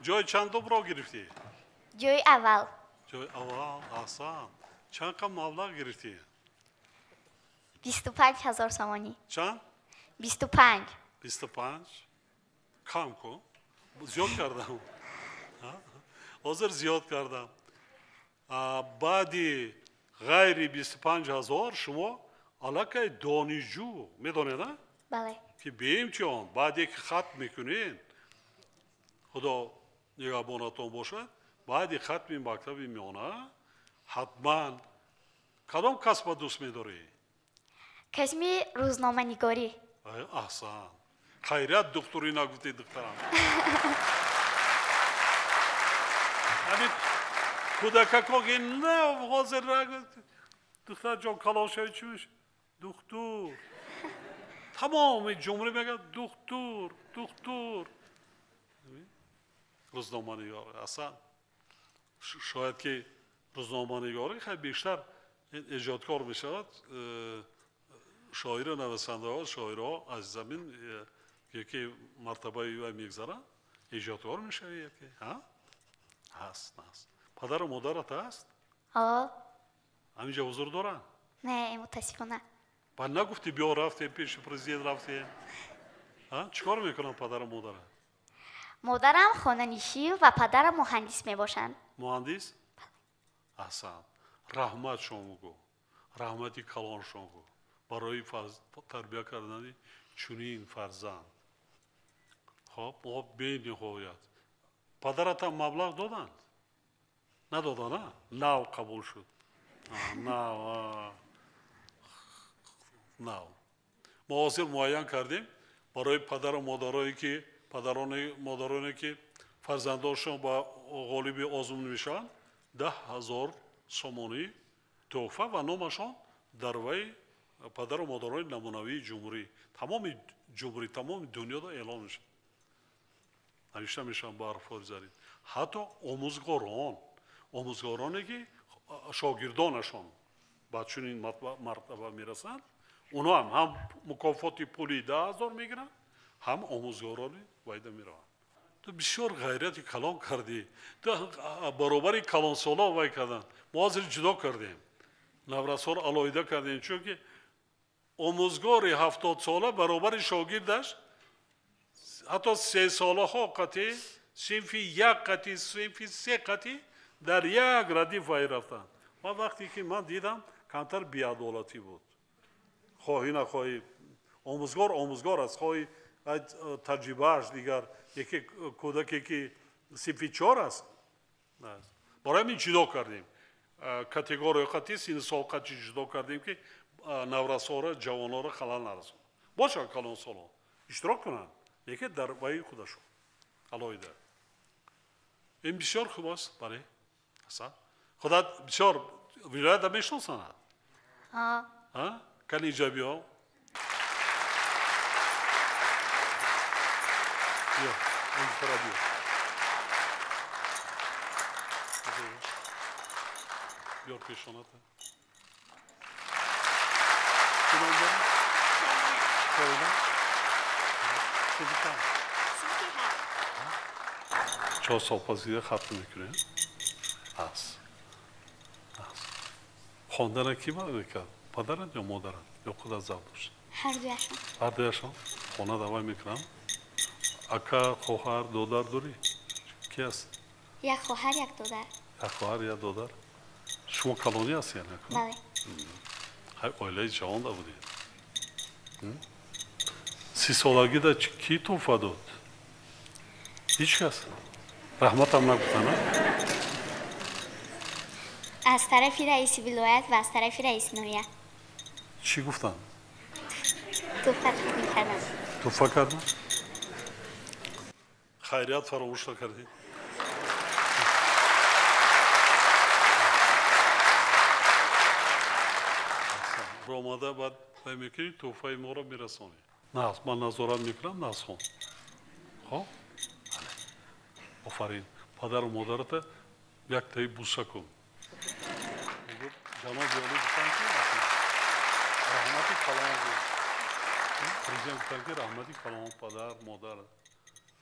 جای چند رو گرفتی؟ جای اول. جای اول احسن. چند کم مبلغ گرفتی؟ 25,000 تومانی. چند؟ 25. 25 کم کن. زیاد کردم. حاضر زیاد کردم. بعدی غیری 25,000 شما علاقه دانشجو میدونه نه؟ بله. که به امتحان بعدی که ختم میکنین خدا نگهبانتون باشه بعدی ختم مکتب میانه حتما کدام کسب دوست میداری؟ کسب روزنامه نگاری. احسن. خیریت دکتری نگفتی دکترم. همین کودکا که نه حاضر نگفت دختر جان کلاشای چی میشه؟ دکتر. تمام جمله میگه دکتر دکتر. روزنامه نگار اصلا شاید که روزنامه نگاری خیلی بیشتر ایجادکار میشود. شاعر و نویسنده ها شاعرها از زمین یکی مرتبه وی میگذارن ایجادکار میشه یکی ها هست. پدر و مادرت هست؟ همینجا حضور دارن؟ نه متاسفانه. بعد نگفتی بیا رفتی پیش پرزیدنت رفتی؟ چیکار میکنن پدر و مادرت؟ مادرم خانه‌نشین و پدرم مهندس میباشند. مهندس؟ احسن. رحمت شما گو. رحمتی کلان شما گو. برای تربیت کردن چنین فرزند. خب ما به نهایت پدرت هم مبلغ دادند؟ ندادن نه؟ نو قبول شد. نو ما حاصل معین کردیم برای پدر و مادرانی که مادرانی که فرزندانشون با غالب آزمون میشن 10,000 سومانی تحفه و نامشان در وی پدر و مادران نمونوی جمهوری تمام دنیا دا اعلان میشه. همیشه میشن برفار زدید. حتی آموزگارانی که شاگردانشان با چنین مرتبه میرسند اونا هم مکافات پولی 10,000 میگیرن هم آموزگارانی وایده میرن. تو بسیار غیرت کلان کردی. تو برابری کلان سالا وای کردن. ما از جدا کردیم. نورسال علایده کردیم چون که آموزگار 70 ساله برابر شاگردش حتی 3 ساله ها قطعی صنف 1 قطعی صنف 3 قطعی در یک ردیف وای رفتن. ما وقتی که من دیدم کمتر بی‌عدالتی بود. خواهی نخواهی آموزگار است خواهی تجربهش دیگر یکی کودکی که صنف 4 است. برای این جدا کردیم کاتگوری قطعی سن سال قطعی جدا کردیم که نورسال جوانان را خلل نرسون. باشه کلان سالا اشتراک کنن یکی در وای خودشون علایده. این بسیار خوب است برای اصلا خدا بسیار ولایت میشناسند. کل اینجا بیا. بیا این طرف بیا. بیار پیشانت. چیکار داری؟ چیکار؟ 4 سال پذیره ختم میکنه. هست. خواندن کی باید میکرد؟ پدرت یا مادرت؟ یا خود از زب داشت؟ هر دویشان خانه دوای میکنن؟ اکا، خواهر، دادر داری؟ کی هست؟ یک خواهر یک دادر. یک خواهر یک دادر؟ شما کلانی هستی یعنی؟ بله. های اویله جوان دا بودی؟ 30 سالگی دا کی توفه داد؟ هیچ کس؟ رحمت هم نگفتن نه؟ از طرف رئیس ولایت و از طرف رئیس نویه. چی گفتن؟ توفه میکردن. توفه کردن؟ خیریت فراموش نکردی؟ آماده بعد میکنی توفه ما را میرسانی. نه من نظارت میکنم نه خون. خب؟ آفرین. پدر و مادرت یک تایی بوسه کن. جناب جالی بستن که رحمتی کلام بود. پریزیم بستن که رحمتی کلام پدر مادر.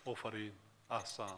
آفرین. احسن.